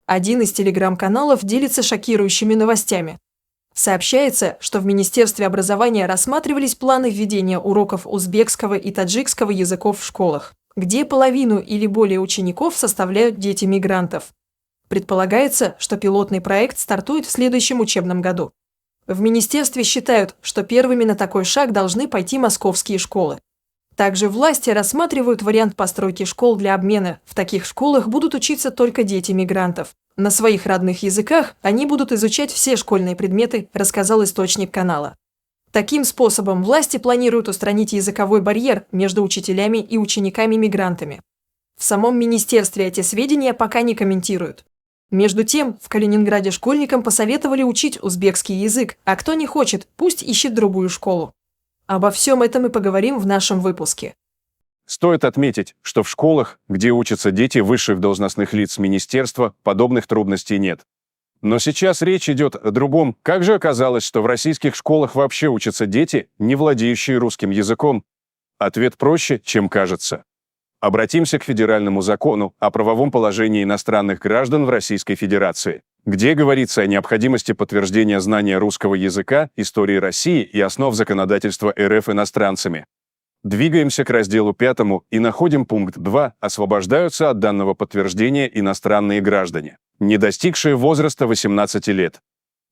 Один из телеграм-каналов делится шокирующими новостями. Сообщается, что в Министерстве образования рассматривались планы введения уроков узбекского и таджикского языков в школах, где половину или более учеников составляют дети мигрантов. Предполагается, что пилотный проект стартует в следующем учебном году. В министерстве считают, что первыми на такой шаг должны пойти московские школы. Также власти рассматривают вариант постройки школ для обмена. В таких школах будут учиться только дети мигрантов. На своих родных языках они будут изучать все школьные предметы, рассказал источник канала. Таким способом власти планируют устранить языковой барьер между учителями и учениками-мигрантами. В самом министерстве эти сведения пока не комментируют. Между тем, в Калининграде школьникам посоветовали учить узбекский язык, а кто не хочет, пусть ищет другую школу. Обо всем этом мы поговорим в нашем выпуске. Стоит отметить, что в школах, где учатся дети высших должностных лиц министерства, подобных трудностей нет. Но сейчас речь идет о другом. Как же оказалось, что в российских школах вообще учатся дети, не владеющие русским языком? Ответ проще, чем кажется. Обратимся к федеральному закону о правовом положении иностранных граждан в Российской Федерации, где говорится о необходимости подтверждения знания русского языка, истории России и основ законодательства РФ иностранцами. Двигаемся к разделу 5 и находим пункт 2. Освобождаются от данного подтверждения иностранные граждане, не достигшие возраста 18 лет.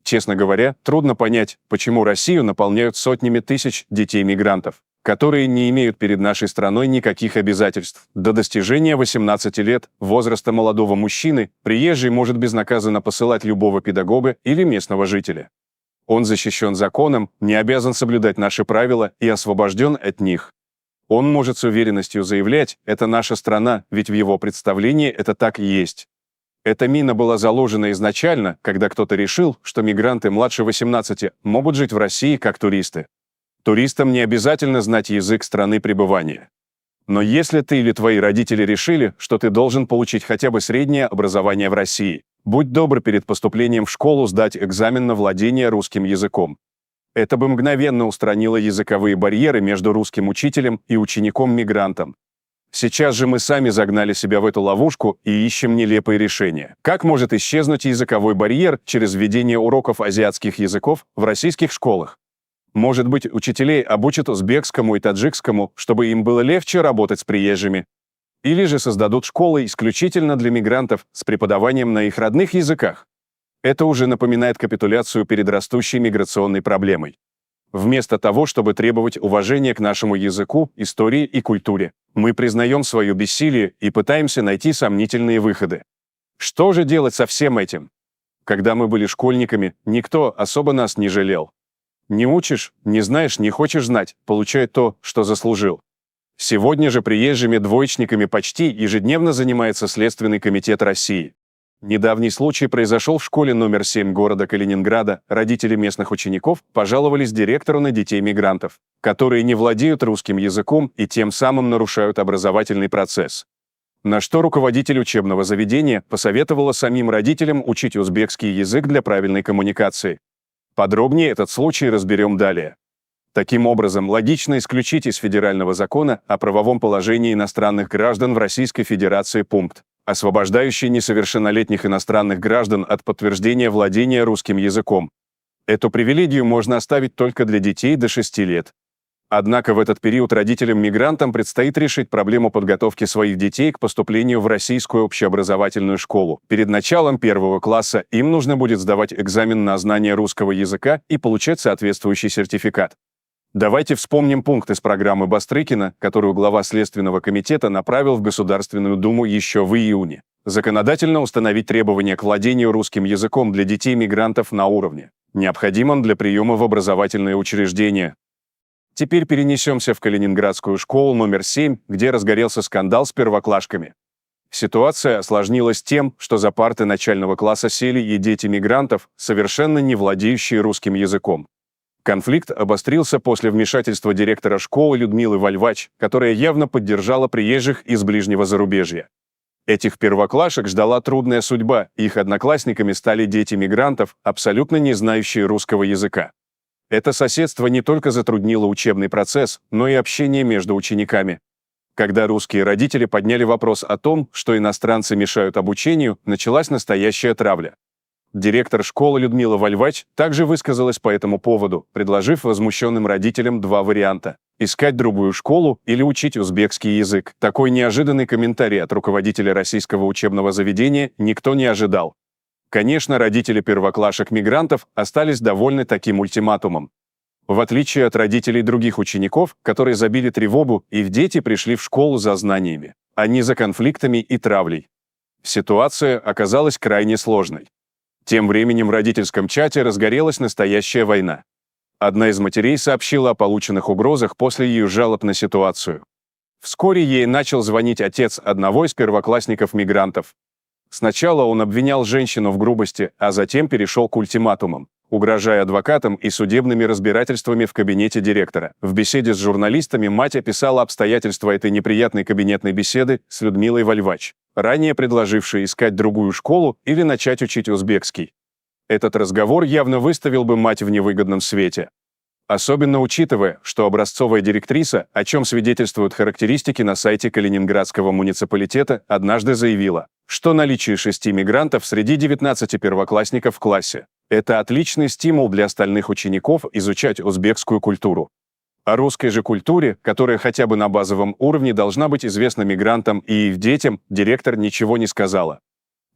Честно говоря, трудно понять, почему Россию наполняют сотнями тысяч детей-мигрантов, которые не имеют перед нашей страной никаких обязательств. До достижения 18 лет возраста молодого мужчины приезжий может безнаказанно посылать любого педагога или местного жителя. Он защищен законом, не обязан соблюдать наши правила и освобожден от них. Он может с уверенностью заявлять: «Это наша страна», ведь в его представлении это так и есть. Эта мина была заложена изначально, когда кто-то решил, что мигранты младше 18 могут жить в России как туристы. Туристам не обязательно знать язык страны пребывания. Но если ты или твои родители решили, что ты должен получить хотя бы среднее образование в России, будь добр перед поступлением в школу сдать экзамен на владение русским языком. Это бы мгновенно устранило языковые барьеры между русским учителем и учеником-мигрантом. Сейчас же мы сами загнали себя в эту ловушку и ищем нелепые решения. Как может исчезнуть языковой барьер через введение уроков азиатских языков в российских школах? Может быть, учителей обучат узбекскому и таджикскому, чтобы им было легче работать с приезжими? Или же создадут школы исключительно для мигрантов с преподаванием на их родных языках? Это уже напоминает капитуляцию перед растущей миграционной проблемой. Вместо того, чтобы требовать уважения к нашему языку, истории и культуре, мы признаем свое бессилие и пытаемся найти сомнительные выходы. Что же делать со всем этим? Когда мы были школьниками, никто особо нас не жалел. Не учишь, не знаешь, не хочешь знать, получай то, что заслужил. Сегодня же приезжими двоечниками почти ежедневно занимается Следственный комитет России. Недавний случай произошел в школе номер 7 города Калининграда. Родители местных учеников пожаловались директору на детей-мигрантов, которые не владеют русским языком и тем самым нарушают образовательный процесс. На что руководитель учебного заведения посоветовала самим родителям учить узбекский язык для правильной коммуникации. Подробнее этот случай разберем далее. Таким образом, логично исключить из Федерального закона о правовом положении иностранных граждан в Российской Федерации пункт, освобождающий несовершеннолетних иностранных граждан от подтверждения владения русским языком. Эту привилегию можно оставить только для детей до 6 лет. Однако в этот период родителям-мигрантам предстоит решить проблему подготовки своих детей к поступлению в российскую общеобразовательную школу. Перед началом 1 класса им нужно будет сдавать экзамен на знание русского языка и получать соответствующий сертификат. Давайте вспомним пункт из программы Бастрыкина, которую глава Следственного комитета направил в Государственную Думу еще в июне. Законодательно установить требования к владению русским языком для детей-мигрантов на уровне, необходимом для приема в образовательные учреждения. Теперь перенесемся в Калининградскую школу номер 7, где разгорелся скандал с первоклашками. Ситуация осложнилась тем, что за парты начального класса сели и дети мигрантов, совершенно не владеющие русским языком. Конфликт обострился после вмешательства директора школы Людмилы Вальвач, которая явно поддержала приезжих из ближнего зарубежья. Этих первоклашек ждала трудная судьба, их одноклассниками стали дети мигрантов, абсолютно не знающие русского языка. Это соседство не только затруднило учебный процесс, но и общение между учениками. Когда русские родители подняли вопрос о том, что иностранцы мешают обучению, началась настоящая травля. Директор школы Людмила Вальвач также высказалась по этому поводу, предложив возмущенным родителям два варианта: искать другую школу или учить узбекский язык. Такой неожиданный комментарий от руководителя российского учебного заведения никто не ожидал. Конечно, родители первоклашек-мигрантов остались довольны таким ультиматумом. В отличие от родителей других учеников, которые забили тревогу, их дети пришли в школу за знаниями, а не за конфликтами и травлей. Ситуация оказалась крайне сложной. Тем временем в родительском чате разгорелась настоящая война. Одна из матерей сообщила о полученных угрозах после ее жалоб на ситуацию. Вскоре ей начал звонить отец одного из первоклассников-мигрантов. Сначала он обвинял женщину в грубости, а затем перешел к ультиматумам, угрожая адвокатам и судебными разбирательствами в кабинете директора. В беседе с журналистами мать описала обстоятельства этой неприятной кабинетной беседы с Людмилой Вальвач, ранее предложившей искать другую школу или начать учить узбекский. Этот разговор явно выставил бы мать в невыгодном свете. Особенно учитывая, что образцовая директриса, о чем свидетельствуют характеристики на сайте Калининградского муниципалитета, однажды заявила, что наличие 6 мигрантов среди 19 первоклассников в классе – это отличный стимул для остальных учеников изучать узбекскую культуру. О русской же культуре, которая хотя бы на базовом уровне должна быть известна мигрантам и их детям, директор ничего не сказала.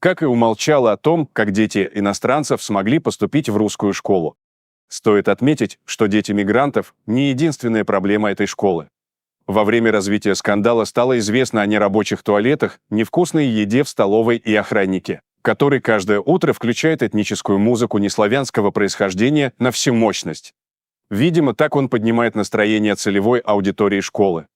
Как и умолчала о том, как дети иностранцев смогли поступить в русскую школу. Стоит отметить, что дети мигрантов – не единственная проблема этой школы. Во время развития скандала стало известно о нерабочих туалетах, невкусной еде в столовой и охраннике, который каждое утро включает этническую музыку неславянского происхождения на всю мощность. Видимо, так он поднимает настроение целевой аудитории школы.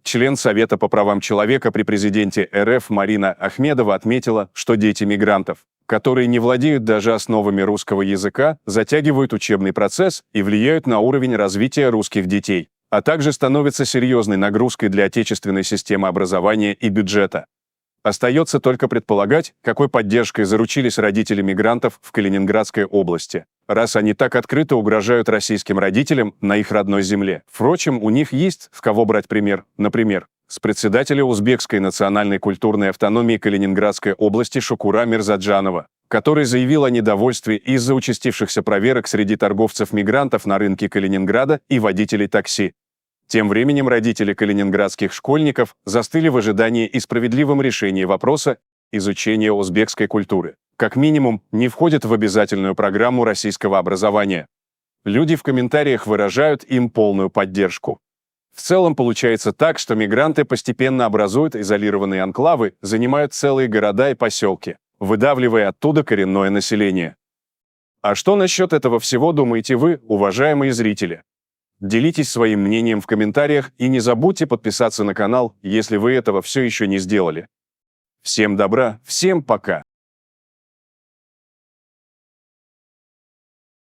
Член Совета по правам человека при президенте РФ Марина Ахмедова отметила, что дети мигрантов, которые не владеют даже основами русского языка, затягивают учебный процесс и влияют на уровень развития русских детей, а также становятся серьезной нагрузкой для отечественной системы образования и бюджета. Остается только предполагать, какой поддержкой заручились родители мигрантов в Калининградской области, раз они так открыто угрожают российским родителям на их родной земле. Впрочем, у них есть с кого брать пример. Например, с председателя Узбекской национальной культурной автономии Калининградской области Шукура Мирзаджанова, который заявил о недовольстве из-за участившихся проверок среди торговцев-мигрантов на рынке Калининграда и водителей такси. Тем временем родители калининградских школьников застыли в ожидании и справедливом решении вопроса изучения узбекской культуры. Как минимум, не входит в обязательную программу российского образования. Люди в комментариях выражают им полную поддержку. В целом получается так, что мигранты постепенно образуют изолированные анклавы, занимают целые города и поселки, выдавливая оттуда коренное население. А что насчет этого всего думаете вы, уважаемые зрители? Делитесь своим мнением в комментариях и не забудьте подписаться на канал, если вы этого все еще не сделали. Всем добра, всем пока!